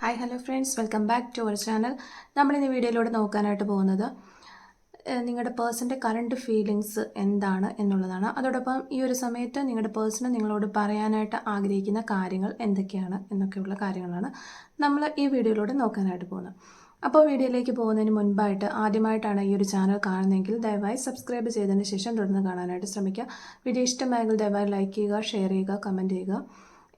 Hi hello friends, welcome back to our channel. നമ്മളിന്ന് വീഡിയോയിലൂടെ നോക്കാനായിട്ട് പോകുന്നത് നിങ്ങളുടെ പേഴ്സൻ്റെ കറണ്ട് ഫീലിങ്സ് എന്താണ് എന്നുള്ളതാണ്. അതോടൊപ്പം ഈ ഒരു സമയത്ത് നിങ്ങളുടെ പേഴ്സണ് നിങ്ങളോട് പറയാനായിട്ട് ആഗ്രഹിക്കുന്ന കാര്യങ്ങൾ എന്തൊക്കെയാണ് എന്നൊക്കെയുള്ള കാര്യങ്ങളാണ് നമ്മൾ ഈ വീഡിയോയിലൂടെ നോക്കാനായിട്ട് പോകുന്നത്. അപ്പോൾ വീഡിയോയിലേക്ക് പോകുന്നതിന് മുൻപായിട്ട് ആദ്യമായിട്ടാണ് ഈ ഒരു ചാനൽ കാണുന്നതെങ്കിൽ ദയവായി സബ്സ്ക്രൈബ് ചെയ്തതിന് ശേഷം തുടർന്ന് കാണാനായിട്ട് ശ്രമിക്കുക. വീഡിയോ ഇഷ്ടമായെങ്കിൽ ദയവായി ലൈക്ക് ചെയ്യുക, ഷെയർ ചെയ്യുക, കമൻറ്റ് ചെയ്യുക.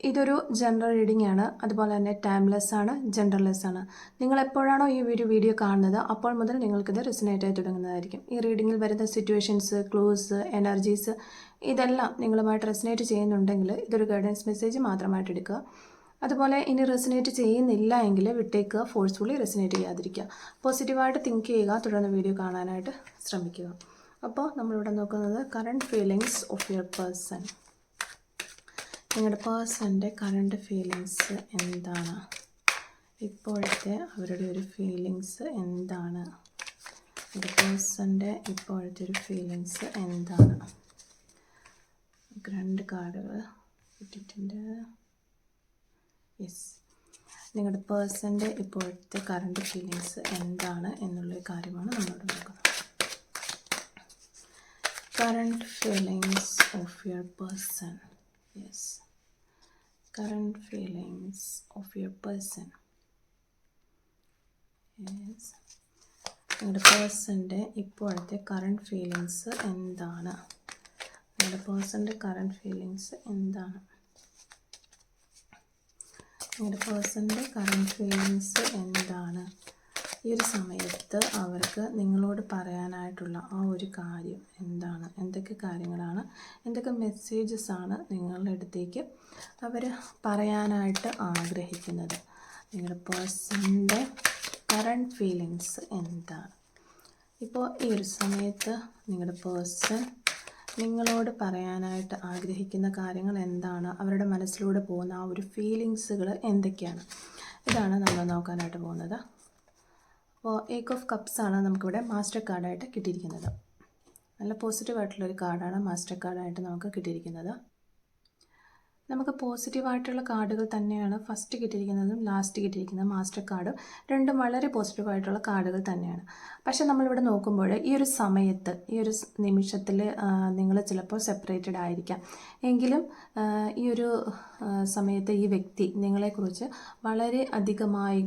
ഇതൊരു ജനറൽ റീഡിംഗ് ആണ്, അതുപോലെ തന്നെ ടൈംലെസ് ആണ്, ജെൻഡർലെസ് ആണ്. നിങ്ങൾ എപ്പോഴാണോ ഈ വീഡിയോ കാണുന്നത് അപ്പോൾ മുതൽ നിങ്ങൾക്കിത് റെസിനേറ്റ് ആയി തുടങ്ങുന്നതായിരിക്കും. ഈ റീഡിങ്ങിൽ വരുന്ന സിറ്റുവേഷൻസ്, ക്ലൂസ്, എനർജീസ് ഇതെല്ലാം നിങ്ങളുമായിട്ട് റെസിനേറ്റ് ചെയ്യുന്നുണ്ടെങ്കിൽ ഇതൊരു ഗൈഡൻസ് മെസ്സേജ് മാത്രമായിട്ട് എടുക്കുക. അതുപോലെ ഇനി റെസിനേറ്റ് ചെയ്യുന്നില്ല എങ്കിൽ വിട്ടേക്കുക, ഫോഴ്സ്ഫുള്ളി റെസിനേറ്റ് ചെയ്യാതിരിക്കുക. പോസിറ്റീവായിട്ട് തിങ്ക് ചെയ്യുക, തുടർന്ന് വീഡിയോ കാണാനായിട്ട് ശ്രമിക്കുക. അപ്പോൾ നമ്മളിവിടെ നോക്കുന്നത് current feelings of your person. നിങ്ങളുടെ പേഴ്സൻ്റെ കറണ്ട് ഫീലിങ്സ് എന്താണ്? ഇപ്പോഴത്തെ അവരുടെ ഒരു ഫീലിങ്സ് എന്താണ്? നിങ്ങളുടെ പേഴ്സൻ്റെ ഇപ്പോഴത്തെ ഒരു ഫീലിങ്സ് എന്താണ്? രണ്ട് കാർഡുകൾ കിട്ടിയിട്ടുണ്ട്. യെസ്, നിങ്ങളുടെ പേഴ്സൻ്റെ ഇപ്പോഴത്തെ കറണ്ട് ഫീലിങ്സ് എന്താണ് എന്നുള്ളൊരു കാര്യമാണ് നമ്മളോട് നോക്കുന്നത്. Current feelings of your person. Yes, current feelings of your person. Yes, നിങ്ങളുടെ പേഴ്സൻ്റെ ഇപ്പോഴത്തെ കറണ്ട് ഫീലിങ്സ് എന്താണ്? നിങ്ങളുടെ പേഴ്സൻ്റെ കറണ്ട് ഫീലിങ്സ് എന്താണ്? നിങ്ങളുടെ പേഴ്സൻ്റെ കറണ്ട് ഫീലിങ്സ് എന്താണ്? ഈ ഒരു സമയത്ത് അവർക്ക് നിങ്ങളോട് പറയാനായിട്ടുള്ള ആ ഒരു കാര്യം എന്താണ്? എന്തൊക്കെ കാര്യങ്ങളാണ്, എന്തൊക്കെ മെസ്സേജസ് ആണ് നിങ്ങളുടെ അടുത്തേക്ക് അവർ പറയാനായിട്ട് ആഗ്രഹിക്കുന്നത്? നിങ്ങളുടെ പേഴ്സൻ്റെ കറണ്ട് ഫീലിങ്സ് എന്താണ്? ഇപ്പോൾ ഈ ഒരു സമയത്ത് നിങ്ങളുടെ പേഴ്സൺ നിങ്ങളോട് പറയാനായിട്ട് ആഗ്രഹിക്കുന്ന കാര്യങ്ങൾ എന്താണ്? അവരുടെ മനസ്സിലൂടെ പോകുന്ന ആ ഒരു ഫീലിങ്സുകൾ എന്തൊക്കെയാണ്? ഇതാണ് നമ്മൾ നോക്കാനായിട്ട് പോകുന്നത്. അപ്പോൾ ഏക്ക് ഓഫ് കപ്സ് ആണ് നമുക്കിവിടെ മാസ്റ്റർ കാർഡായിട്ട് കിട്ടിയിരിക്കുന്നത്. നല്ല പോസിറ്റീവായിട്ടുള്ളൊരു കാർഡാണ് മാസ്റ്റർ കാർഡായിട്ട് നമുക്ക് കിട്ടിയിരിക്കുന്നത്. നമുക്ക് പോസിറ്റീവായിട്ടുള്ള കാർഡുകൾ തന്നെയാണ് ഫസ്റ്റ് കിട്ടിയിരിക്കുന്നതും ലാസ്റ്റ് കിട്ടിയിരിക്കുന്നതും. മാസ്റ്റർ കാർഡും രണ്ടും വളരെ പോസിറ്റീവായിട്ടുള്ള കാർഡുകൾ തന്നെയാണ്. പക്ഷേ നമ്മളിവിടെ നോക്കുമ്പോൾ ഈ ഒരു സമയത്ത്, ഈ ഒരു നിമിഷത്തിൽ നിങ്ങൾ ചിലപ്പോൾ സെപ്പറേറ്റഡ് ആയിരിക്കാം. എങ്കിലും ഈ ഒരു സമയത്ത് ഈ വ്യക്തി നിങ്ങളെക്കുറിച്ച് വളരെ അധികമായി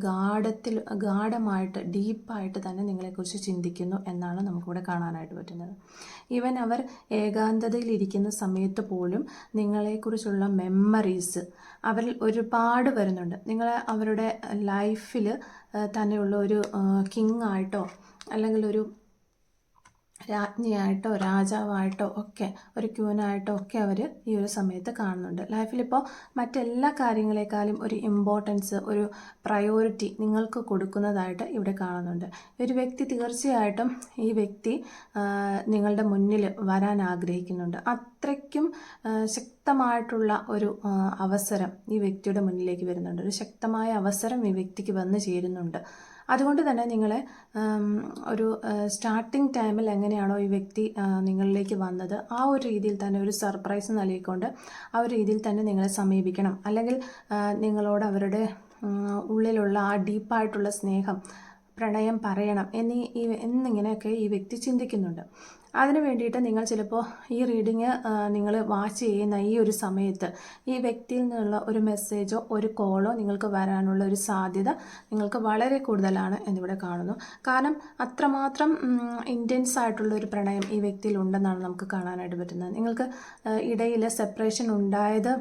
ഗാഢമായിട്ട് ഡീപ്പായിട്ട് തന്നെ നിങ്ങളെക്കുറിച്ച് ചിന്തിക്കുന്നു എന്നാണ് നമുക്കിവിടെ കാണാനായിട്ട് പറ്റുന്നത്. ഈവൻ അവർ ഏകാന്തതയിലിരിക്കുന്ന സമയത്ത് പോലും നിങ്ങളെക്കുറിച്ചുള്ള മെമ്മറീസ് അവരിൽ ഒരുപാട് വരുന്നുണ്ട്. നിങ്ങൾ അവരുടെ ലൈഫിൽ തന്നെയുള്ള ഒരു കിങ് ആയിട്ടോ അല്ലെങ്കിൽ ഒരു രാജ്ഞിയായിട്ടോ രാജാവായിട്ടോ ഒക്കെ ഒരു ക്യൂനായിട്ടോ ഒക്കെ അവർ ഈ ഒരു സമയത്ത് കാണുന്നുണ്ട്. ലൈഫിലിപ്പോൾ മറ്റെല്ലാ കാര്യങ്ങളെക്കാളും ഒരു ഇമ്പോർട്ടൻസ്, ഒരു പ്രയോറിറ്റി നിങ്ങൾക്ക് കൊടുക്കുന്നതായിട്ട് ഇവിടെ കാണുന്നുണ്ട്. ഒരു വ്യക്തി തീർച്ചയായിട്ടും ഈ വ്യക്തി നിങ്ങളുടെ മുന്നിൽ വരാൻ ആഗ്രഹിക്കുന്നുണ്ട്. അത്രയ്ക്കും ശക്തമായിട്ടുള്ള ഒരു അവസരം ഈ വ്യക്തിയുടെ മുന്നിലേക്ക് വരുന്നുണ്ട്. ഒരു ശക്തമായ അവസരം ഈ വ്യക്തിക്ക് വന്നു ചേരുന്നുണ്ട്. അതുകൊണ്ട് തന്നെ നിങ്ങളെ ഒരു സ്റ്റാർട്ടിങ് ടൈമിൽ എങ്ങനെയാണോ ഈ വ്യക്തി നിങ്ങളിലേക്ക് വന്നത് ആ ഒരു രീതിയിൽ തന്നെ ഒരു സർപ്രൈസ് നൽകിക്കൊണ്ട് ആ ഒരു രീതിയിൽ തന്നെ നിങ്ങളെ സമീപിക്കണം. അല്ലെങ്കിൽ നിങ്ങളോട് ഉള്ളിലുള്ള ആ ഡീപ്പായിട്ടുള്ള സ്നേഹം, പ്രണയം പറയണം എന്നിങ്ങനെയൊക്കെ ഈ വ്യക്തി ചിന്തിക്കുന്നുണ്ട്. അതിനു വേണ്ടിയിട്ട് നിങ്ങൾ ചിലപ്പോൾ ഈ റീഡിങ് നിങ്ങൾ വാച്ച് ചെയ്യുന്ന ഈ ഒരു സമയത്ത് ഈ വ്യക്തിയിൽ നിന്നുള്ള ഒരു മെസ്സേജോ ഒരു കോളോ നിങ്ങൾക്ക് വരാനുള്ള ഒരു സാധ്യത നിങ്ങൾക്ക് വളരെ കൂടുതലാണ് എന്നിവിടെ കാണുന്നു. കാരണം അത്രമാത്രം ഇൻറ്റൻസ് ആയിട്ടുള്ള ഒരു പ്രണയം ഈ വ്യക്തിയിൽ ഉണ്ടെന്നാണ് നമുക്ക് കാണാനായിട്ട് പറ്റുന്നത്. നിങ്ങൾക്ക് ഇടയിൽ സെപ്പറേഷൻ ഉണ്ടായത്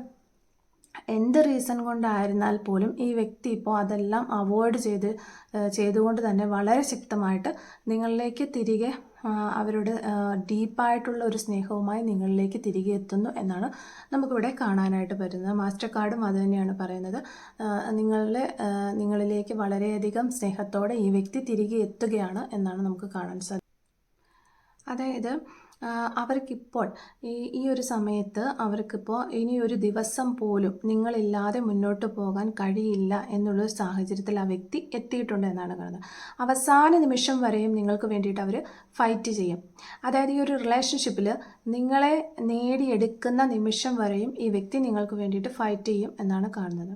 എന്ത് റീസൺ കൊണ്ടായിരുന്നാൽ പോലും ഈ വ്യക്തി ഇപ്പോൾ അതെല്ലാം അവോയ്ഡ് ചെയ്തുകൊണ്ട് തന്നെ വളരെ ശക്തമായിട്ട് നിങ്ങളിലേക്ക് തിരികെ അവരുടെ ഡീപ്പായിട്ടുള്ള ഒരു സ്നേഹവുമായി നിങ്ങളിലേക്ക് തിരികെ എത്തുന്നു എന്നാണ് നമുക്കിവിടെ കാണാനായിട്ട് പറ്റുന്നത്. മാസ്റ്റർ കാർഡും അത് തന്നെയാണ് പറയുന്നത്. നിങ്ങളിലേക്ക് വളരെയധികം സ്നേഹത്തോടെ ഈ വ്യക്തി തിരികെ എത്തുകയാണ് എന്നാണ് നമുക്ക് കാണാൻ സാധിക്കുന്നത്. അതായത് അവർക്കിപ്പോൾ ഈ ഒരു സമയത്ത് അവർക്കിപ്പോൾ ഇനിയൊരു ദിവസം പോലും നിങ്ങളില്ലാതെ മുന്നോട്ട് പോകാൻ കഴിയില്ല എന്നുള്ളൊരു സാഹചര്യത്തിൽ ആ വ്യക്തി എത്തിയിട്ടുണ്ട് എന്നാണ് കാണുന്നത്. അവസാന നിമിഷം വരെയും നിങ്ങൾക്ക് വേണ്ടിയിട്ട് അവർ ഫൈറ്റ് ചെയ്യും. അതായത് ഈ ഒരു റിലേഷൻഷിപ്പിൽ നിങ്ങളെ നേടിയെടുക്കുന്ന നിമിഷം വരെയും ഈ വ്യക്തി നിങ്ങൾക്ക് വേണ്ടിയിട്ട് ഫൈറ്റ് ചെയ്യും എന്നാണ് കാണുന്നത്.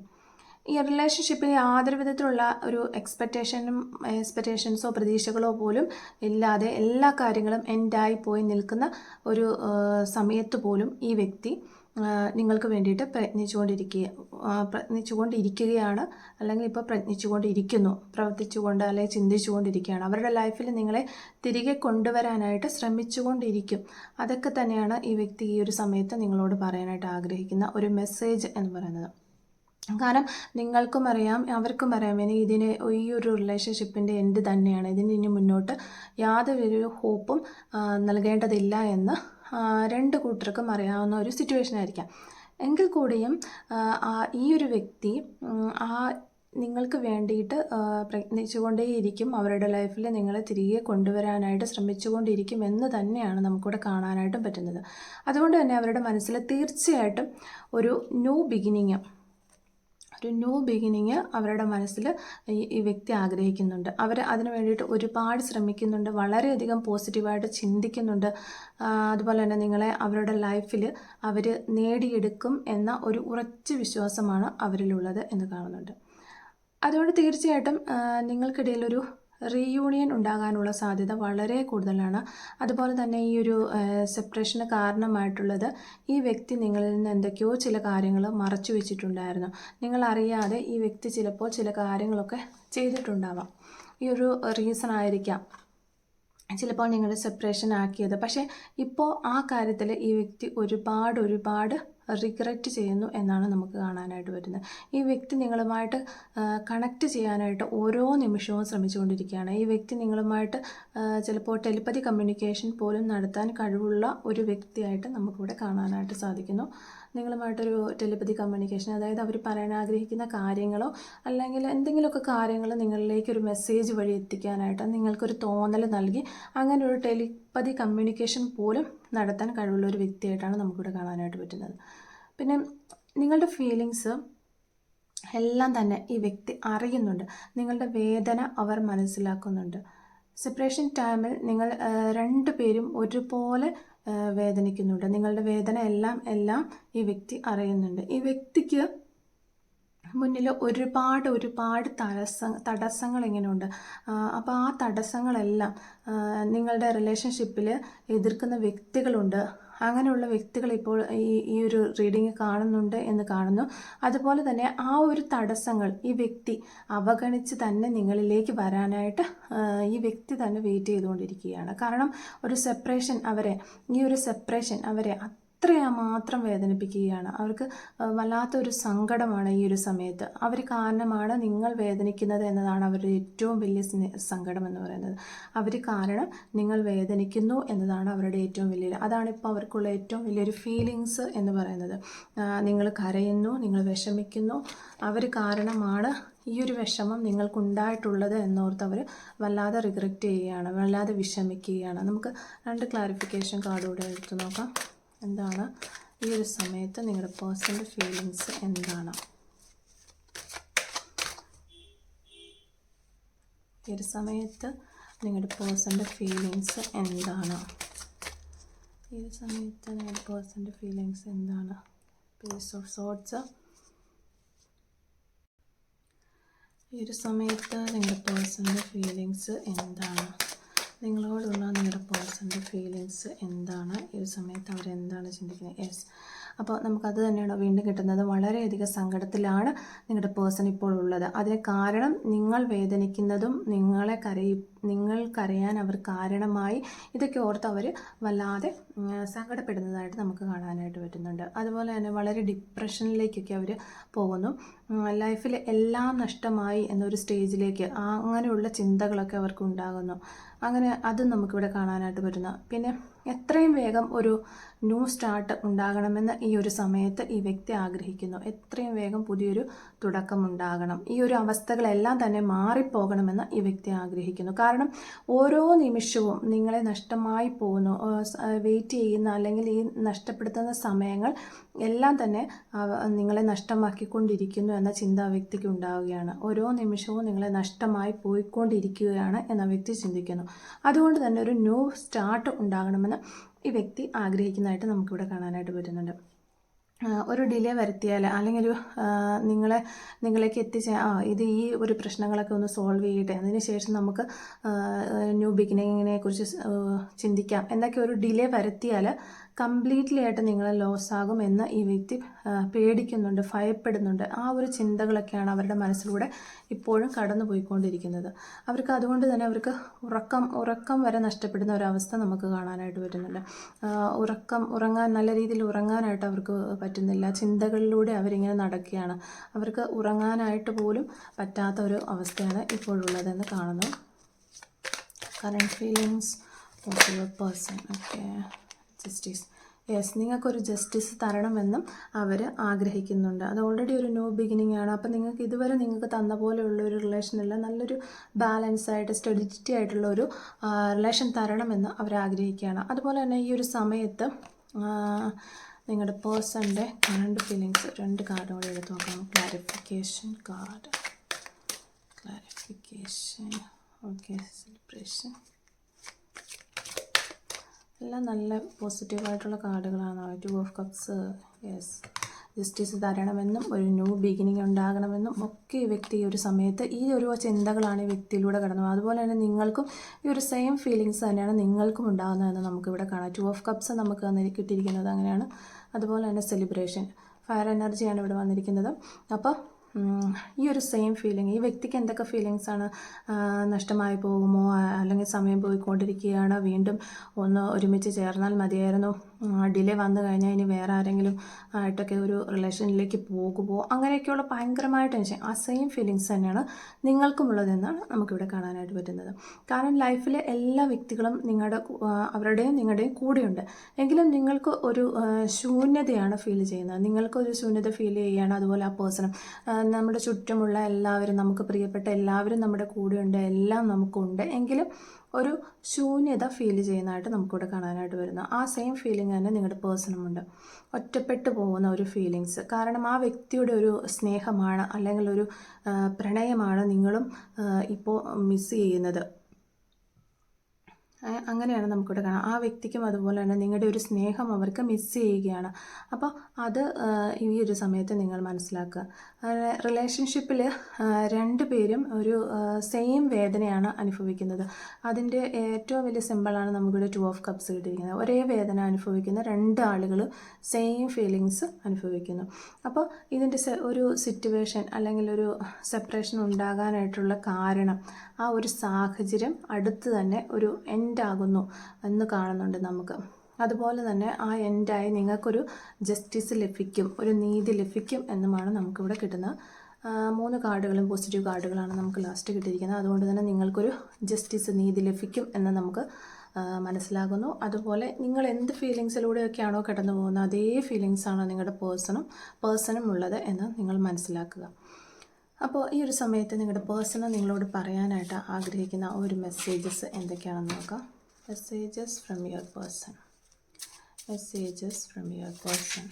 ഈ റിലേഷൻഷിപ്പിൽ യാതൊരു വിധത്തിലുള്ള ഒരു എക്സ്പെക്റ്റേഷൻസോ പ്രതീക്ഷകളോ പോലും ഇല്ലാതെ എല്ലാ കാര്യങ്ങളും എൻഡായി പോയി നിൽക്കുന്ന ഒരു സമയത്ത് പോലും ഈ വ്യക്തി നിങ്ങൾക്ക് വേണ്ടിയിട്ട് പ്രയത്നിച്ചുകൊണ്ടിരിക്കുകയാണ്, അല്ലെങ്കിൽ ഇപ്പോൾ പ്രയത്നിച്ചുകൊണ്ടിരിക്കുന്നു, പ്രവർത്തിച്ചുകൊണ്ട് അല്ലെങ്കിൽ ചിന്തിച്ചുകൊണ്ടിരിക്കുകയാണ്. അവരുടെ ലൈഫിൽ നിങ്ങളെ തിരികെ കൊണ്ടുവരാനായിട്ട് ശ്രമിച്ചുകൊണ്ടിരിക്കും. അതൊക്കെ തന്നെയാണ് ഈ വ്യക്തി ഈ ഒരു സമയത്ത് നിങ്ങളോട് പറയാനായിട്ട് ആഗ്രഹിക്കുന്ന ഒരു മെസ്സേജ് എന്ന് പറയുന്നത്. കാരണം നിങ്ങൾക്കും അറിയാം, അവർക്കും അറിയാം, ഇതിന് ഈ ഒരു റിലേഷൻഷിപ്പിൻ്റെ എൻഡ് തന്നെയാണ്, ഇതിന് ഇനി മുന്നോട്ട് യാതൊരു ഹോപ്പും നൽകേണ്ടതില്ല എന്ന് രണ്ട് കൂട്ടർക്കും അറിയാവുന്ന ഒരു സിറ്റുവേഷൻ ആയിരിക്കാം. എങ്കിൽ കൂടിയും ഈ ഒരു വ്യക്തി നിങ്ങൾക്ക് വേണ്ടിയിട്ട് പ്രയത്നിച്ചുകൊണ്ടേയിരിക്കും, അവരുടെ ലൈഫിൽ നിങ്ങളെ തിരികെ കൊണ്ടുവരാനായിട്ട് ശ്രമിച്ചുകൊണ്ടിരിക്കും എന്ന് തന്നെയാണ് നമുക്കിവിടെ കാണാനായിട്ടും പറ്റുന്നത്. അതുകൊണ്ട് തന്നെ അവരുടെ മനസ്സിൽ തീർച്ചയായിട്ടും ഒരു ന്യൂ ബിഗിനിങ് അവരുടെ മനസ്സിൽ ഈ വ്യക്തി ആഗ്രഹിക്കുന്നുണ്ട്. അവർ അതിന് വേണ്ടിയിട്ട് ഒരുപാട് ശ്രമിക്കുന്നുണ്ട്, വളരെയധികം പോസിറ്റീവായിട്ട് ചിന്തിക്കുന്നുണ്ട്. അതുപോലെ തന്നെ നിങ്ങളെ അവരുടെ ലൈഫിൽ അവർ നേടിയെടുക്കും എന്ന ഒരു ഉറച്ച വിശ്വാസമാണ് അവരിലുള്ളത് എന്ന് കാണുന്നുണ്ട്. അതുകൊണ്ട് തീർച്ചയായിട്ടും നിങ്ങൾക്കിടയിലൊരു റീയൂണിയൻ ഉണ്ടാകാനുള്ള സാധ്യത വളരെ കൂടുതലാണ്. അതുപോലെ തന്നെ ഈ ഒരു സെപ്പറേഷന് കാരണമായിട്ടുള്ളത് ഈ വ്യക്തി നിങ്ങളിൽ നിന്ന് എന്തൊക്കെയോ ചില കാര്യങ്ങൾ മറച്ചു വെച്ചിട്ടുണ്ടായിരുന്നു. നിങ്ങളറിയാതെ ഈ വ്യക്തി ചിലപ്പോൾ ചില കാര്യങ്ങളൊക്കെ ചെയ്തിട്ടുണ്ടാവാം. ഈ ഒരു റീസൺ ആയിരിക്കാം ചിലപ്പോൾ നിങ്ങളുടെ സെപ്പറേഷൻ ആക്കിയത്. പക്ഷേ ഇപ്പോൾ ആ കാര്യത്തിൽ ഈ വ്യക്തി ഒരുപാട് റിഗ്രറ്റ് ചെയ്യുന്നു എന്നാണ് നമുക്ക് കാണാനായിട്ട് പറ്റുന്നത്. ഈ വ്യക്തി നിങ്ങളുമായിട്ട് കണക്റ്റ് ചെയ്യാനായിട്ട് ഓരോ നിമിഷവും ശ്രമിച്ചുകൊണ്ടിരിക്കുകയാണ്. ഈ വ്യക്തി നിങ്ങളുമായിട്ട് ചിലപ്പോൾ ടെലിപ്പതി കമ്മ്യൂണിക്കേഷൻ പോലും നടത്താൻ കഴിവുള്ള ഒരു വ്യക്തിയായിട്ട് നമുക്കിവിടെ കാണാനായിട്ട് സാധിക്കുന്നു. നിങ്ങളുമായിട്ടൊരു ടെലിപ്പതി കമ്മ്യൂണിക്കേഷൻ, അതായത് അവർ പറയാൻ ആഗ്രഹിക്കുന്ന കാര്യങ്ങളോ അല്ലെങ്കിൽ എന്തെങ്കിലുമൊക്കെ കാര്യങ്ങൾ നിങ്ങളിലേക്കൊരു മെസ്സേജ് വഴി എത്തിക്കാനായിട്ട് നിങ്ങൾക്കൊരു തോന്നൽ നൽകി അങ്ങനെ ഒരു ടെലിപ്പതി കമ്മ്യൂണിക്കേഷൻ പോലും നടത്താൻ കഴിവുള്ള ഒരു വ്യക്തിയായിട്ടാണ് നമുക്കിവിടെ കാണാനായിട്ട് പറ്റുന്നത്. പിന്നെ നിങ്ങളുടെ ഫീലിങ്സ് എല്ലാം തന്നെ ഈ വ്യക്തി അറിയുന്നുണ്ട്. നിങ്ങളുടെ വേദന അവർ മനസ്സിലാക്കുന്നുണ്ട്. സെപ്പറേഷൻ ടൈമിൽ നിങ്ങൾ രണ്ടുപേരും ഒരുപോലെ വേദനിക്കുന്നുണ്ട്. നിങ്ങളുടെ വേദന എല്ലാം ഈ വ്യക്തി അറിയുന്നുണ്ട്. ഈ വ്യക്തിക്ക് മുന്നിൽ ഒരുപാട് തടസ്സങ്ങൾ ഇങ്ങനെയുണ്ട്. അപ്പോൾ ആ തടസ്സങ്ങളെല്ലാം നിങ്ങളുടെ റിലേഷൻഷിപ്പിൽ എതിർക്കുന്ന വ്യക്തികളുണ്ട്. അങ്ങനെയുള്ള വ്യക്തികൾ ഇപ്പോൾ ഈ ഒരു റീഡിങ് കാണുന്നുണ്ട് എന്ന് കാണുന്നു. അതുപോലെ തന്നെ ആ ഒരു തടസ്സങ്ങൾ ഈ വ്യക്തി അവഗണിച്ച് തന്നെ നിങ്ങളിലേക്ക് വരാനായിട്ട് ഈ വ്യക്തി തന്നെ വെയിറ്റ് ചെയ്തുകൊണ്ടിരിക്കുകയാണ്. കാരണം ഒരു സെപ്പറേഷൻ അവരെ അത്രമാത്രം വേദനിപ്പിക്കുകയാണ്. അവർക്ക് വല്ലാത്തൊരു സങ്കടമാണ് ഈ ഒരു സമയത്ത്. അവർ കാരണമാണ് നിങ്ങൾ വേദനിക്കുന്നത് എന്നതാണ് അവരുടെ ഏറ്റവും വലിയ സങ്കടം എന്ന് പറയുന്നത്. അവർ കാരണം നിങ്ങൾ വേദനിക്കുന്നു എന്നതാണ് അവരുടെ ഏറ്റവും അതാണിപ്പോൾ അവർക്കുള്ള ഏറ്റവും വലിയൊരു ഫീലിങ്സ് എന്ന് പറയുന്നത്. നിങ്ങൾ കരയുന്നു, നിങ്ങൾ വിഷമിക്കുന്നു, അവർ കാരണമാണ് ഈ ഒരു വിഷമം നിങ്ങൾക്കുണ്ടായിട്ടുള്ളത് എന്നോർത്ത് അവർ വല്ലാതെ റിഗ്രറ്റ് ചെയ്യുകയാണ്, വല്ലാതെ വിഷമിക്കുകയാണ്. നമുക്ക് 2 ക്ലാരിഫിക്കേഷൻ കാർഡുകൂടെ എടുത്ത് നോക്കാം. എന്താണ് ഈ ഒരു സമയത്ത് നിങ്ങളുടെ പേഴ്സൻ്റെ ഫീലിങ്സ് എന്താണ്? ഈ ഒരു സമയത്ത് നിങ്ങളുടെ പേഴ്സൻ്റെ ഫീലിങ്സ് എന്താണ്? ഈ ഒരു സമയത്ത് നിങ്ങളുടെ പേഴ്സൻ്റെ ഫീലിങ്സ് എന്താണ്? Pace of sorts. ഈ ഒരു സമയത്ത് നിങ്ങളുടെ പേഴ്സൻ്റെ ഫീലിങ്സ് എന്താണ്? നിങ്ങളോടുള്ള നിങ്ങളുടെ പേഴ്സൻ്റെ ഫീലിങ്സ് എന്താണ്? ഈ ഒരു സമയത്ത് അവരെന്താണ് ചിന്തിക്കുന്നത്? യെസ്, അപ്പോൾ നമുക്കത് തന്നെയാണ് വീണ്ടും കിട്ടുന്നത്. വളരെയധികം സങ്കടത്തിലാണ് നിങ്ങളുടെ പേഴ്സൺ ഇപ്പോൾ ഉള്ളത്. അതിന് കാരണം നിങ്ങൾ വേദനിക്കുന്നതും നിങ്ങൾ കരയാൻ അവർ കാരണമായി, ഇതൊക്കെ ഓർത്ത് അവർ വല്ലാതെ സങ്കടപ്പെടുന്നതായിട്ട് നമുക്ക് കാണാനായിട്ട് പറ്റുന്നുണ്ട്. അതുപോലെ തന്നെ വളരെ ഡിപ്രഷനിലേക്കൊക്കെ അവർ പോകുന്നു. ലൈഫിൽ എല്ലാം നഷ്ടമായി എന്നൊരു സ്റ്റേജിലേക്ക് അങ്ങനെയുള്ള ചിന്തകളൊക്കെ അവർക്ക് ഉണ്ടാകുന്നു. അങ്ങനെ അതും നമുക്കിവിടെ കാണാനായിട്ട് പറ്റുന്നു. പിന്നെ എത്രയും വേഗം ഒരു ന്യൂ സ്റ്റാർട്ട് ഉണ്ടാകണമെന്ന് ഈ ഒരു സമയത്ത് ഈ വ്യക്തി ആഗ്രഹിക്കുന്നു. എത്രയും വേഗം പുതിയൊരു തുടക്കം ഉണ്ടാകണം, ഈ ഒരു അവസ്ഥകളെല്ലാം തന്നെ മാറിപ്പോകണമെന്ന് ഈ വ്യക്തി ആഗ്രഹിക്കുന്നു. കാരണം ഓരോ നിമിഷവും നിങ്ങളെ നഷ്ടമായി പോകുന്നു, വെയിറ്റ് ചെയ്യുന്ന അല്ലെങ്കിൽ ഈ നഷ്ടപ്പെടുത്തുന്ന സമയങ്ങൾ എല്ലാം തന്നെ നിങ്ങളെ നഷ്ടമാക്കിക്കൊണ്ടിരിക്കുന്നു എന്ന ചിന്ത ആ വ്യക്തിക്ക് ഉണ്ടാവുകയാണ്. ഓരോ നിമിഷവും നിങ്ങളെ നഷ്ടമായി പോയിക്കൊണ്ടിരിക്കുകയാണ് എന്ന വ്യക്തി ചിന്തിക്കുന്നു. അതുകൊണ്ട് തന്നെ ഒരു ന്യൂ സ്റ്റാർട്ട് ഉണ്ടാകണമെന്ന് ഈ വ്യക്തി ആഗ്രഹിക്കുന്നതായിട്ട് നമുക്കിവിടെ കാണാനായിട്ട് പറ്റുന്നുണ്ട്. ഒരു ഡിലേ വരുത്തിയാൽ അല്ലെങ്കിൽ ഒരു നിങ്ങളേക്ക് ഇത് ഈ ഒരു പ്രശ്നങ്ങളൊക്കെ ഒന്ന് സോൾവ് ചെയ്യട്ടെ, അതിന് ശേഷം നമുക്ക് ന്യൂ ബിഗിനിങ്ങിനെ കുറിച്ച് ചിന്തിക്കാം എന്നൊക്കെ ഒരു ഡിലേ വരുത്തിയാൽ കംപ്ലീറ്റ്ലി ആയിട്ട് നിങ്ങൾ ലോസ് ആകും എന്ന് ഈ വ്യക്തി പേടിക്കുന്നുണ്ട്, ഭയപ്പെടുന്നുണ്ട്. ആ ഒരു ചിന്തകളൊക്കെയാണ് അവരുടെ മനസ്സിലൂടെ ഇപ്പോഴും കടന്നു പോയിക്കൊണ്ടിരിക്കുന്നത്. അവർക്ക് അതുകൊണ്ട് തന്നെ അവർക്ക് ഉറക്കം വരെ നഷ്ടപ്പെടുന്ന ഒരവസ്ഥ നമുക്ക് കാണാനായിട്ട് പറ്റുന്നുണ്ട്. ഉറങ്ങാൻ നല്ല രീതിയിൽ ഉറങ്ങാനായിട്ട് അവർക്ക് പറ്റുന്നില്ല. ചിന്തകളിലൂടെ അവരിങ്ങനെ നടക്കുകയാണ്. അവർക്ക് ഉറങ്ങാനായിട്ട് പോലും പറ്റാത്ത ഒരു അവസ്ഥയാണ് ഇപ്പോഴുള്ളതെന്ന് കാണുന്നു. Current feelings of your person. Okay, justice. Yes, നിങ്ങൾക്കൊരു ജസ്റ്റിസ് തരണമെന്നും അവർ ആഗ്രഹിക്കുന്നുണ്ട്. അത് ഓൾറെഡി ഒരു ന്യൂ ബിഗിനിങ് ആണ്. അപ്പം നിങ്ങൾക്ക് തന്ന പോലെയുള്ള ഒരു റിലേഷനല്ല, നല്ലൊരു ബാലൻസ് ആയിട്ട് സ്റ്റെഡിറ്റി ആയിട്ടുള്ള ഒരു റിലേഷൻ തരണമെന്ന് അവർ ആഗ്രഹിക്കുകയാണ്. അതുപോലെ തന്നെ ഈ ഒരു സമയത്ത് നിങ്ങളുടെ പേഴ്സണിൻ്റെ കറണ്ട് ഫീലിങ്സ് 2 കാർഡ് കൂടി എടുത്ത് നോക്കാം. Clarification card, clarification, okay, celebration. എല്ലാം നല്ല പോസിറ്റീവായിട്ടുള്ള കാർഡുകളാണ്. 2 ഓഫ് കപ്സ്. യെസ്, ജസ്റ്റിസ് തരണമെന്നും ഒരു ന്യൂ ബിഗിനിങ് ഉണ്ടാകണമെന്നും ഒക്കെ ഈ വ്യക്തി ഈ ഒരു സമയത്ത് ഈ ഒരു ചിന്തകളാണ് ഈ വ്യക്തിയിലൂടെ കടന്നു. അതുപോലെ തന്നെ നിങ്ങൾക്കും ഈ ഒരു സെയിം ഫീലിങ്സ് തന്നെയാണ് നിങ്ങൾക്കും ഉണ്ടാകുന്നതെന്ന് നമുക്കിവിടെ കാണാം. 2 ഓഫ് കപ്സ് നമുക്ക് കിട്ടിയിരിക്കുന്നത് അങ്ങനെയാണ്. അതുപോലെ തന്നെ സെലിബ്രേഷൻ, ഫയർ എനർജിയാണ് ഇവിടെ വന്നിരിക്കുന്നത്. അപ്പോൾ ഈ ഒരു സെയിം ഫീലിംഗ് ഈ വ്യക്തിക്ക് എന്തൊക്കെ ഫീലിങ്സാണ്? നഷ്ടമായി പോകുമോ, അല്ലെങ്കിൽ സമയം പോയിക്കൊണ്ടിരിക്കുകയാണ്, വീണ്ടും ഒന്ന് ഒരുമിച്ച് ചേർന്നാൽ മതിയായിരുന്നു, ഡിലേ വന്നു കഴിഞ്ഞാൽ ഇനി വേറെ ആരെങ്കിലും ആയിട്ടൊക്കെ ഒരു റിലേഷനിലേക്ക് പോകുമോ, അങ്ങനെയൊക്കെയുള്ള ഭയങ്കരമായ ടെൻഷൻ, ആ സെയിം ഫീലിങ്സ് തന്നെയാണ് നിങ്ങൾക്കുമുള്ളതെന്നാണ് നമുക്കിവിടെ കാണാനായിട്ട് പറ്റുന്നത്. കാരണം ലൈഫിലെ എല്ലാ വ്യക്തികളും നിങ്ങളുടെയും കൂടെയുണ്ട്. എങ്കിലും നിങ്ങൾക്ക് ഒരു ശൂന്യതയാണ് ഫീൽ ചെയ്യുന്നത്. നിങ്ങൾക്കൊരു ശൂന്യത ഫീൽ ചെയ്യുകയാണ്. അതുപോലെ ആ പേഴ്സണും നമ്മുടെ ചുറ്റുമുള്ള എല്ലാവരും, നമുക്ക് പ്രിയപ്പെട്ട എല്ലാവരും നമ്മുടെ കൂടെയുണ്ട്, എല്ലാം നമുക്കുണ്ട്. എങ്കിലും ഒരു ശൂന്യത ഫീൽ ചെയ്യുന്നതായിട്ട് നമുക്കിവിടെ കാണാനായിട്ട് വരുന്നു. ആ സെയിം ഫീലിംഗ് തന്നെ നിങ്ങളുടെ പേഴ്സണുമുണ്ട്. ഒറ്റപ്പെട്ടു പോകുന്ന ഒരു ഫീലിങ്സ്. കാരണം ആ വ്യക്തിയുടെ ഒരു സ്നേഹമാണ് അല്ലെങ്കിൽ ഒരു പ്രണയമാണ് നിങ്ങളും ഇപ്പോൾ മിസ് ചെയ്യുന്നത്. അങ്ങനെയാണ് നമുക്കിവിടെ കാണാം. ആ വ്യക്തിക്കും അതുപോലെ തന്നെ നിങ്ങളുടെ ഒരു സ്നേഹം അവർക്ക് മിസ് ചെയ്യുകയാണ്. അപ്പോൾ അത് ഈ ഒരു സമയത്ത് നിങ്ങൾ മനസ്സിലാക്കുക. റിലേഷൻഷിപ്പിൽ 2 പേരും ഒരു സെയിം വേദനയാണ് അനുഭവിക്കുന്നത്. അതിൻ്റെ ഏറ്റവും വലിയ സിമ്പിളാണ് നമുക്കിവിടെ 2 ഓഫ് കപ്സ് കിട്ടിയിരിക്കുന്നത്. ഒരേ വേദന അനുഭവിക്കുന്ന 2 ആളുകൾ സെയിം ഫീലിങ്സ് അനുഭവിക്കുന്നു. അപ്പോൾ ഇതിൻ്റെ ഒരു സിറ്റുവേഷൻ അല്ലെങ്കിൽ ഒരു സെപ്പറേഷൻ ഉണ്ടാകാനായിട്ടുള്ള കാരണം, ആ ഒരു സാഹചര്യം അടുത്ത് തന്നെ ഒരു എൻഡാകുന്നു എന്ന് കാണുന്നുണ്ട് നമുക്ക്. അതുപോലെ തന്നെ ആ എൻഡായി നിങ്ങൾക്കൊരു ജസ്റ്റിസ് ലഭിക്കും, ഒരു നീതി ലഭിക്കും എന്നുമാണ് നമുക്കിവിടെ കിട്ടുന്ന 3 കാർഡുകളും പോസിറ്റീവ് കാർഡുകളാണ് നമുക്ക് ലാസ്റ്റ് കിട്ടിയിരിക്കുന്നത്. അതുകൊണ്ട് തന്നെ നിങ്ങൾക്കൊരു ജസ്റ്റിസ്, നീതി ലഭിക്കും എന്ന് നമുക്ക് മനസ്സിലാകുന്നു. അതുപോലെ നിങ്ങൾ എന്ത് ഫീലിങ്സിലൂടെയൊക്കെയാണോ കടന്നു പോകുന്നത്, അതേ ഫീലിങ്സാണ് നിങ്ങളുടെ പേഴ്സണും ഉള്ളത് എന്ന് നിങ്ങൾ മനസ്സിലാക്കുക. അപ്പോൾ ഈ ഒരു സമയത്ത് നിങ്ങളുടെ പേഴ്സണ് നിങ്ങളോട് പറയാനായിട്ട് ആഗ്രഹിക്കുന്ന ഒരു മെസ്സേജസ് എന്തൊക്കെയാണെന്ന് നോക്കാം. Messages from your person. Messages from your person.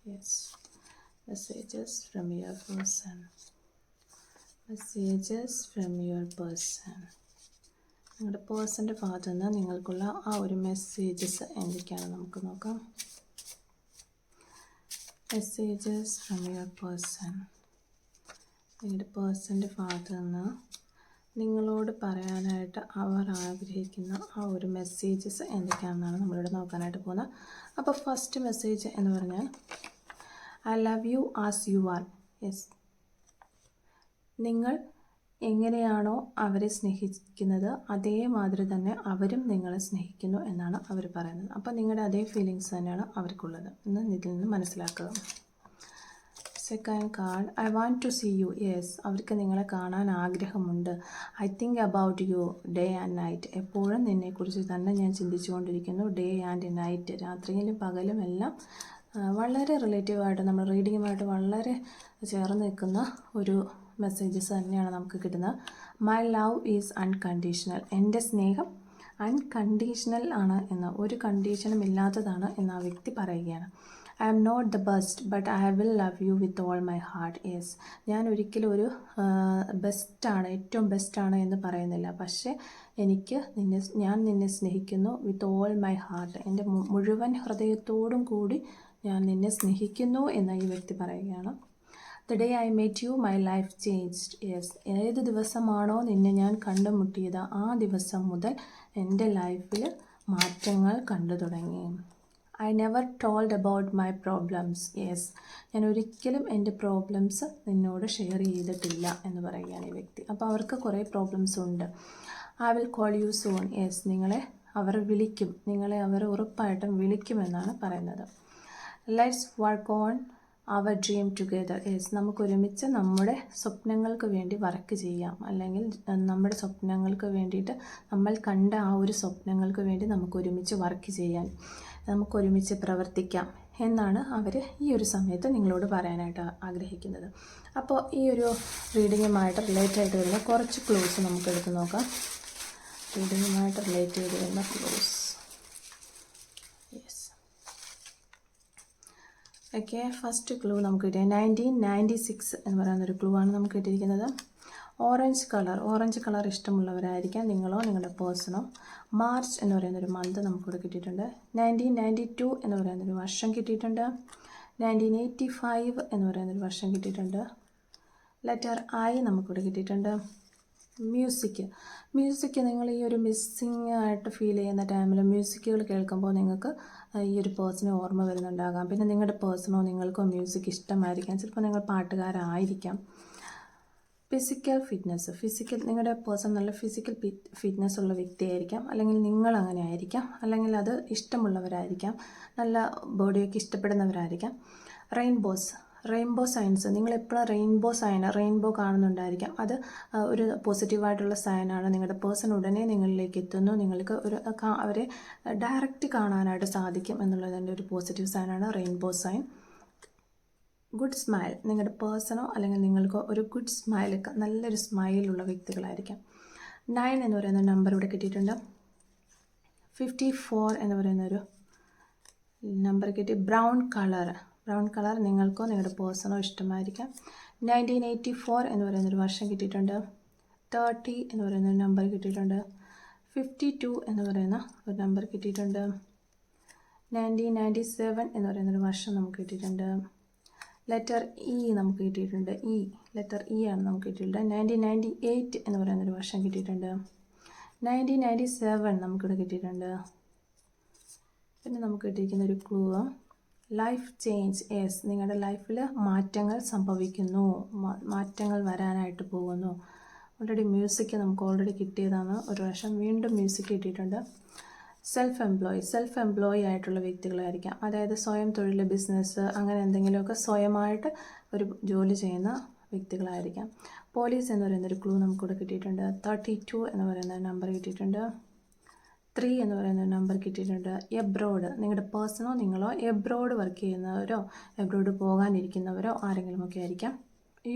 Yes, messages from your person. Messages from your person. നിങ്ങളുടെ പേഴ്സൻ്റെ ഭാഗത്തു നിന്ന് നിങ്ങൾക്കുള്ള ആ ഒരു മെസ്സേജസ് എന്തൊക്കെയാണെന്ന് നമുക്ക് നോക്കാം. Messages from your person. നിങ്ങളുടെ പേഴ്സൻ്റെ ഭാഗത്തു നിന്ന് നിങ്ങളോട് പറയാനായിട്ട് അവർ ആഗ്രഹിക്കുന്ന ആ ഒരു മെസ്സേജസ് എന്തൊക്കെയാണെന്നാണ് നമ്മളിവിടെ നോക്കാനായിട്ട് പോകുന്നത്. അപ്പോൾ ഫസ്റ്റ് മെസ്സേജ് എന്ന് പറഞ്ഞാൽ I love you as you are. Yes, നിങ്ങൾ എങ്ങനെയാണോ അവരെ സ്നേഹിക്കുന്നത് അതേമാതിരി തന്നെ അവരും നിങ്ങളെ സ്നേഹിക്കുന്നു എന്നാണ് അവർ പറയുന്നത്. അപ്പോൾ നിങ്ങളുടെ അതേ ഫീലിങ്സ് തന്നെയാണ് അവർക്കുള്ളത് എന്ന് ഇതിൽ നിന്ന് മനസ്സിലാക്കുക. Second card, I want to see you. Yes, അവർക്ക് നിങ്ങളെ കാണാൻ ആഗ്രഹമുണ്ട്. I think about you day and night. എപ്പോഴും നിന്നെക്കുറിച്ച് തന്നെ ഞാൻ ചിന്തിച്ചുകൊണ്ടിരിക്കുന്നു. ഡേ ആൻഡ് നൈറ്റ്, രാത്രിയിലും പകലും എല്ലാം വളരെ റിലേറ്റീവായിട്ട് നമ്മൾ റീഡിങ്ങുമായിട്ട് വളരെ ചേർന്ന് നിൽക്കുന്ന ഒരു മെസ്സേജസ് തന്നെയാണ് നമുക്ക് കിട്ടുന്നത്. My love is unconditional. എൻ്റെ സ്നേഹം അൺകണ്ടീഷണൽ ആണ് എന്ന്, ഒരു കണ്ടീഷനും ഇല്ലാത്തതാണ് എന്ന് ആ വ്യക്തി പറയുകയാണ്. I am not the best but I will love you with all my heart. Yes, ഞാൻ ഒരിക്കലും ഒരു ബെസ്റ്റാണ്, ഏറ്റവും ബെസ്റ്റാണ് എന്ന് പറയുന്നില്ല. പക്ഷേ ഞാൻ നിന്നെ സ്നേഹിക്കുന്നു വിത്ത് ഓൾ മൈ ഹാർട്ട്. എൻ്റെ മുഴുവൻ ഹൃദയത്തോടും കൂടി ഞാൻ നിന്നെ സ്നേഹിക്കുന്നു എന്ന് ഈ വ്യക്തി പറയുകയാണ്. The day I met you my life changed. Yes, ഏത് ദിവസമാണോ നിന്നെ ഞാൻ കണ്ടുമുട്ടിയത് ആ ദിവസം മുതൽ എൻ്റെ ലൈഫിൽ മാറ്റങ്ങൾ കണ്ടു തുടങ്ങി. I never told about my problems. Yes, ഞാൻ ഒരിക്കലും എൻ്റെ പ്രോബ്ലംസ് നിന്നോട് ഷെയർ ചെയ്തിട്ടില്ല എന്ന് പറയുകയാണ് ഈ വ്യക്തി. അപ്പോൾ അവർക്ക് കുറേ പ്രോബ്ലംസ് ഉണ്ട്. I will call you soon. Yes, അവർ വിളിക്കും, നിങ്ങളെ അവർ ഉറപ്പായിട്ടും വിളിക്കുമെന്നാണ് പറയുന്നത്. Let's work on our dream together. Yes, നമുക്കൊരുമിച്ച് നമ്മുടെ സ്വപ്നങ്ങൾക്ക് വേണ്ടി വർക്ക് ചെയ്യാം, അല്ലെങ്കിൽ നമ്മുടെ സ്വപ്നങ്ങൾക്ക് വേണ്ടിയിട്ട് നമ്മൾ കണ്ട ആ ഒരു സ്വപ്നങ്ങൾക്ക് വേണ്ടി നമുക്കൊരുമിച്ച് വർക്ക് ചെയ്യാൻ, നമുക്കൊരുമിച്ച് പ്രവർത്തിക്കാം എന്നാണ് അവർ ഈ ഒരു സമയത്ത് നിങ്ങളോട് പറയാനായിട്ട് ആഗ്രഹിക്കുന്നത്. അപ്പോൾ ഈ ഒരു റീഡിങ്ങുമായിട്ട് റിലേറ്റ് ആയിട്ട് വരുന്ന കുറച്ച് ക്ലൂസ് നമുക്ക് എടുത്ത് നോക്കാം. റീഡിങ്ങുമായിട്ട് റിലേറ്റ് ചെയ്ത് വരുന്ന clues. Yes, okay. First clue നമുക്ക് കിട്ടിയത് 1996 എന്ന് പറയുന്നൊരു ക്ലൂ ആണ് നമുക്ക് കിട്ടിയിരിക്കുന്നത്. ഓറഞ്ച് കളർ ഇഷ്ടമുള്ളവരായിരിക്കാം നിങ്ങളോ നിങ്ങളുടെ പേഴ്സണോ. മാർച്ച് എന്ന് പറയുന്നൊരു മന്ത് നമുക്കിവിടെ കിട്ടിയിട്ടുണ്ട്. 1992 എന്ന് പറയുന്നൊരു വർഷം കിട്ടിയിട്ടുണ്ട്. 1985 എന്ന് പറയുന്നൊരു വർഷം കിട്ടിയിട്ടുണ്ട്. ലെറ്റർ ഐ നമുക്കിവിടെ കിട്ടിയിട്ടുണ്ട്. മ്യൂസിക് നിങ്ങൾ ഈ ഒരു മിസ്സിങ് ആയിട്ട് ഫീൽ ചെയ്യുന്ന ടൈമിൽ മ്യൂസിക്കുകൾ കേൾക്കുമ്പോൾ നിങ്ങൾക്ക് ഈ ഒരു പേഴ്സണെ ഓർമ്മ വരുന്നുണ്ടാകാം. പിന്നെ നിങ്ങളുടെ പേഴ്സണോ നിങ്ങൾക്കോ മ്യൂസിക് ഇഷ്ടമായിരിക്കാം. ചിലപ്പോൾ നിങ്ങൾ പാട്ടുകാരായിരിക്കാം. നിങ്ങളുടെ പേഴ്സൺ നല്ല ഫിസിക്കൽ ഫിറ്റ്നസ് ഉള്ള വ്യക്തിയായിരിക്കാം, അല്ലെങ്കിൽ നിങ്ങൾ അങ്ങനെ ആയിരിക്കാം, അല്ലെങ്കിൽ അത് ഇഷ്ടമുള്ളവരായിരിക്കാം, നല്ല ബോഡിയൊക്കെ ഇഷ്ടപ്പെടുന്നവരായിരിക്കാം. റെയിൻബോ സൈൻസ്, നിങ്ങളെപ്പോഴും റെയിൻബോ കാണുന്നുണ്ടായിരിക്കാം. അത് ഒരു പോസിറ്റീവായിട്ടുള്ള സൈനാണ്. നിങ്ങളുടെ പേഴ്സൺ ഉടനെ നിങ്ങളിലേക്ക് എത്തുന്നു, നിങ്ങൾക്ക് അവരെ ഡയറക്റ്റ് കാണാനായിട്ട് സാധിക്കും എന്നുള്ളതിൻ്റെ ഒരു പോസിറ്റീവ് സൈനാണ് റെയിൻബോ സൈൻ. ഗുഡ് സ്മൈൽ, നിങ്ങളുടെ പേഴ്സണോ അല്ലെങ്കിൽ നിങ്ങൾക്ക് ഒരു ഗുഡ് സ്മൈൽ, നല്ലൊരു സ്മൈലുള്ള വ്യക്തികളായിരിക്കാം. 9 എന്ന് പറയുന്ന നമ്പർ ഇവിടെ കിട്ടിയിട്ടുണ്ട്. 54 എന്ന് പറയുന്നൊരു നമ്പർ കിട്ടി. ബ്രൗൺ കളർ നിങ്ങൾക്കോ നിങ്ങളുടെ പേഴ്സണോ ഇഷ്ടമായിരിക്കാം. 1984 എന്ന് പറയുന്നൊരു വർഷം കിട്ടിയിട്ടുണ്ട്. 30 എന്ന് പറയുന്നൊരു നമ്പർ കിട്ടിയിട്ടുണ്ട്. 52 എന്ന് പറയുന്ന ഒരു നമ്പർ കിട്ടിയിട്ടുണ്ട്. 1997 എന്ന് പറയുന്നൊരു വർഷം നമുക്ക് കിട്ടിയിട്ടുണ്ട്. ലെറ്റർ ഇ നമുക്ക് കിട്ടിയിട്ടുണ്ട്. ലെറ്റർ ഇ ആണ് നമുക്ക് കിട്ടിയിട്ടുണ്ട്. 1998 എന്ന് പറയുന്നൊരു വർഷം കിട്ടിയിട്ടുണ്ട്. 1997 നമുക്കിവിടെ കിട്ടിയിട്ടുണ്ട്. പിന്നെ നമുക്ക് കിട്ടിയിരിക്കുന്ന ഒരു ക്ലൂ ലൈഫ് ചേഞ്ച്. യെസ്, നിങ്ങളുടെ ലൈഫിൽ മാറ്റങ്ങൾ സംഭവിക്കുന്നു, മാറ്റങ്ങൾ വരാനായിട്ട് പോകുന്നു. ഓൾറെഡി മ്യൂസിക് നമുക്ക് ഓൾറെഡി കിട്ടിയതാണ്. ഒരു വർഷം വീണ്ടും മ്യൂസിക് കിട്ടിയിട്ടുണ്ട്. സെൽഫ് എംപ്ലോയി ആയിട്ടുള്ള വ്യക്തികളായിരിക്കാം. അതായത് സ്വയം തൊഴിൽ, ബിസിനസ്, അങ്ങനെ എന്തെങ്കിലുമൊക്കെ സ്വയമായിട്ട് ഒരു ജോലി ചെയ്യുന്ന വ്യക്തികളായിരിക്കാം. പോലീസ് എന്ന് പറയുന്നൊരു ക്ലൂ നമുക്കിവിടെ കിട്ടിയിട്ടുണ്ട്. 32 എന്ന് പറയുന്ന നമ്പർ കിട്ടിയിട്ടുണ്ട്. 3 എന്ന് പറയുന്ന നമ്പർ കിട്ടിയിട്ടുണ്ട്. എബ്രോഡ്, നിങ്ങളുടെ പേഴ്സണോ നിങ്ങളോ എബ്രോഡ് വർക്ക് ചെയ്യുന്നവരോ എബ്രോഡ് പോകാനിരിക്കുന്നവരോ ആരെങ്കിലുമൊക്കെ ആയിരിക്കാം.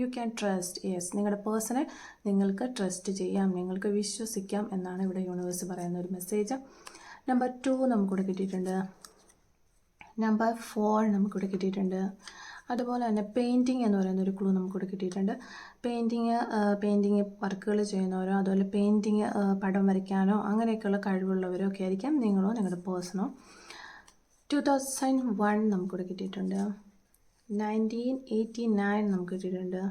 You can trust. യെസ്, നിങ്ങളുടെ പേഴ്സണെ നിങ്ങൾക്ക് ട്രസ്റ്റ് ചെയ്യാം, നിങ്ങൾക്ക് വിശ്വസിക്കാം എന്നാണ് ഇവിടെ യൂണിവേഴ്സ് പറയുന്ന ഒരു മെസ്സേജ്. നമ്പർ 2 നമുക്കിവിടെ കിട്ടിയിട്ടുണ്ട്. നമ്പർ 4 നമുക്കിവിടെ കിട്ടിയിട്ടുണ്ട്. അതുപോലെ തന്നെ പെയിൻറ്റിങ് എന്ന് പറയുന്ന ഒരു ക്ലൂ നമുക്കിവിടെ കിട്ടിയിട്ടുണ്ട്. പെയിൻറ്റിങ് വർക്കുകൾ ചെയ്യുന്നവരോ അതുപോലെ പെയിൻറ്റിങ് പടം വരയ്ക്കാനോ അങ്ങനെയൊക്കെയുള്ള കഴിവുള്ളവരോ ഒക്കെ ആയിരിക്കാം നിങ്ങളോ നിങ്ങളുടെ പേഴ്സണോ. 2001 നമുക്കിവിടെ കിട്ടിയിട്ടുണ്ട്. 1989 നമുക്ക് കിട്ടിയിട്ടുണ്ട്.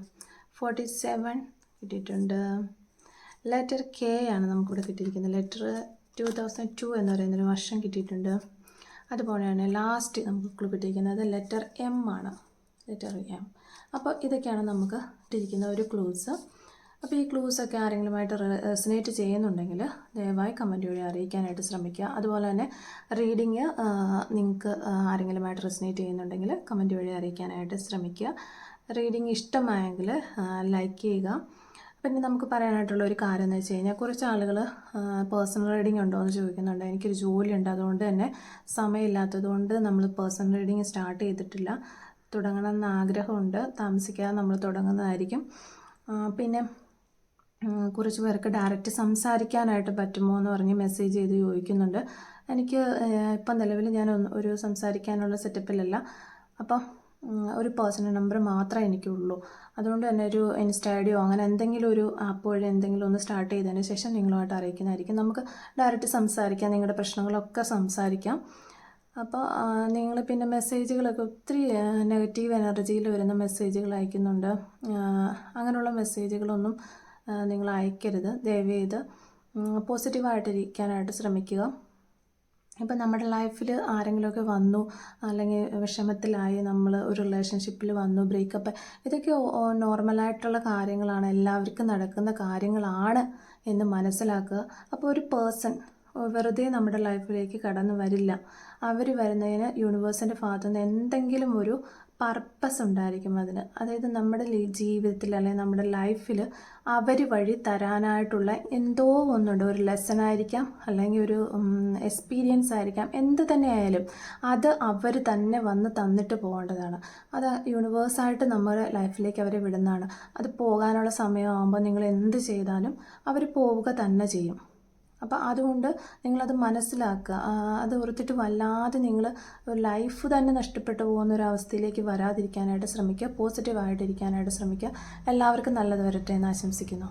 47 കിട്ടിയിട്ടുണ്ട്. ലെറ്റർ കെ ആണ് നമുക്കിവിടെ കിട്ടിയിരിക്കുന്നത്. ലെറ്റർ 2002 എന്ന് പറയുന്നൊരു വർഷം കിട്ടിയിട്ടുണ്ട്. അതുപോലെ തന്നെ ലാസ്റ്റ് നമുക്ക് ക്ലൂ കിട്ടിയിരിക്കുന്നത് ലെറ്റർ എം ആണ്. Letter M. അപ്പോൾ ഇതൊക്കെയാണ് നമുക്ക് കിട്ടിയിരിക്കുന്ന ഒരു ക്ലൂസ്. അപ്പോൾ ഈ ക്ലൂസൊക്കെ ആരെങ്കിലുമായിട്ട് റെസനേറ്റ് ചെയ്യുന്നുണ്ടെങ്കിൽ ദയവായി കമൻറ്റ് വഴി അറിയിക്കാനായിട്ട് ശ്രമിക്കുക. അതുപോലെ തന്നെ റീഡിങ് നിങ്ങൾക്ക് ആരെങ്കിലുമായിട്ട് റെസനേറ്റ് ചെയ്യുന്നുണ്ടെങ്കിൽ കമൻറ്റ് വഴി അറിയിക്കാനായിട്ട് ശ്രമിക്കുക. റീഡിങ് ഇഷ്ടമായെങ്കിൽ ലൈക്ക് ചെയ്യുക. പിന്നെ നമുക്ക് പറയാനായിട്ടുള്ള ഒരു കാര്യം എന്ന് വെച്ച് കഴിഞ്ഞാൽ കുറച്ച് ആളുകൾ പേഴ്സണൽ റീഡിംഗ് ഉണ്ടോ എന്ന് ചോദിക്കുന്നുണ്ട്. എനിക്കൊരു ജോലിയുണ്ട്, അതുകൊണ്ട് തന്നെ സമയമില്ലാത്തതുകൊണ്ട് നമ്മൾ പേഴ്സണൽ റീഡിങ് സ്റ്റാർട്ട് ചെയ്തിട്ടില്ല. തുടങ്ങണമെന്ന് ആഗ്രഹമുണ്ട്, താമസിക്കാതെ നമ്മൾ തുടങ്ങുന്നതായിരിക്കും. പിന്നെ കുറച്ച് പേർക്ക് ഡയറക്റ്റ് സംസാരിക്കാനായിട്ട് പറ്റുമോ എന്ന് പറഞ്ഞ് മെസ്സേജ് ചെയ്ത് ചോദിക്കുന്നുണ്ട്. എനിക്ക് ഇപ്പം നിലവിൽ ഞാൻ ഒരു സംസാരിക്കാനുള്ള സെറ്റപ്പിലല്ല. അപ്പം ഒരു പേഴ്സണൽ നമ്പർ മാത്രമേ എനിക്കുള്ളൂ. അതുകൊണ്ട് തന്നെ ഒരു ഇൻസ്റ്റാഡിയോ അങ്ങനെ എന്തെങ്കിലും ഒരു ആപ്പ് വഴി എന്തെങ്കിലും ഒന്ന് സ്റ്റാർട്ട് ചെയ്തതിന് ശേഷം നിങ്ങളുമായിട്ട് അറിയിക്കുന്നതായിരിക്കും. നമുക്ക് ഡയറക്റ്റ് സംസാരിക്കാം, നിങ്ങളുടെ പ്രശ്നങ്ങളൊക്കെ സംസാരിക്കാം. അപ്പോൾ നിങ്ങൾ പിന്നെ മെസ്സേജുകളൊക്കെ ഒത്തിരി നെഗറ്റീവ് എനർജിയിൽ വരുന്ന മെസ്സേജുകൾ അയക്കുന്നുണ്ട്. അങ്ങനെയുള്ള മെസ്സേജുകളൊന്നും നിങ്ങൾ അയക്കരുത്. ദയവ് ചെയ്ത് പോസിറ്റീവായിട്ടിരിക്കാനായിട്ട് ശ്രമിക്കുക. ഇപ്പം നമ്മുടെ ലൈഫിൽ ആരെങ്കിലുമൊക്കെ വന്നു, അല്ലെങ്കിൽ വിഷമത്തിലായി, നമ്മൾ ഒരു റിലേഷൻഷിപ്പിൽ വന്നു, ബ്രേക്കപ്പ്, ഇതൊക്കെ നോർമലായിട്ടുള്ള കാര്യങ്ങളാണ്, എല്ലാവർക്കും നടക്കുന്ന കാര്യങ്ങളാണ് എന്ന് മനസ്സിലാക്കുക. അപ്പോൾ ഒരു പേഴ്സൺ വെറുതെ നമ്മുടെ ലൈഫിലേക്ക് കടന്നു വരില്ല. അവർ വരുന്നതിന് യൂണിവേഴ്സിൻ്റെ ഭാഗത്തു നിന്ന് എന്തെങ്കിലും ഒരു പർപ്പസ് ഉണ്ടായിരിക്കും അതിന്. അതായത് നമ്മുടെ ജീവിതത്തിൽ അല്ലെങ്കിൽ നമ്മുടെ ലൈഫിൽ അവർ വഴി തരാനായിട്ടുള്ള എന്തോ ഒന്നുണ്ട്. ഒരു ലെസൺ ആയിരിക്കാം, അല്ലെങ്കിൽ ഒരു എക്സ്പീരിയൻസ് ആയിരിക്കാം, എന്ത് തന്നെ ആയാലും അത് അവർ തന്നെ വന്ന് തന്നിട്ട് പോകേണ്ടതാണ്. അത് യൂണിവേഴ്സായിട്ട് നമ്മുടെ ലൈഫിലേക്ക് അവരെ വിടുന്നതാണ്. അത് പോകാനുള്ള സമയമാകുമ്പോൾ നിങ്ങൾ എന്ത് ചെയ്താലും അവർ പോവുക തന്നെ ചെയ്യും. അപ്പോൾ അതുകൊണ്ട് നിങ്ങളത് മനസ്സിലാക്കുക. അത് ഓർത്തിട്ട് വല്ലാതെ നിങ്ങൾ ലൈഫ് തന്നെ നഷ്ടപ്പെട്ടു പോകുന്ന ഒരു അവസ്ഥയിലേക്ക് വരാതിരിക്കാനായിട്ട് ശ്രമിക്കുക. പോസിറ്റീവായിട്ടിരിക്കാനായിട്ട് ശ്രമിക്കുക. എല്ലാവർക്കും നല്ലത് വരട്ടെ എന്ന് ആശംസിക്കുന്നു.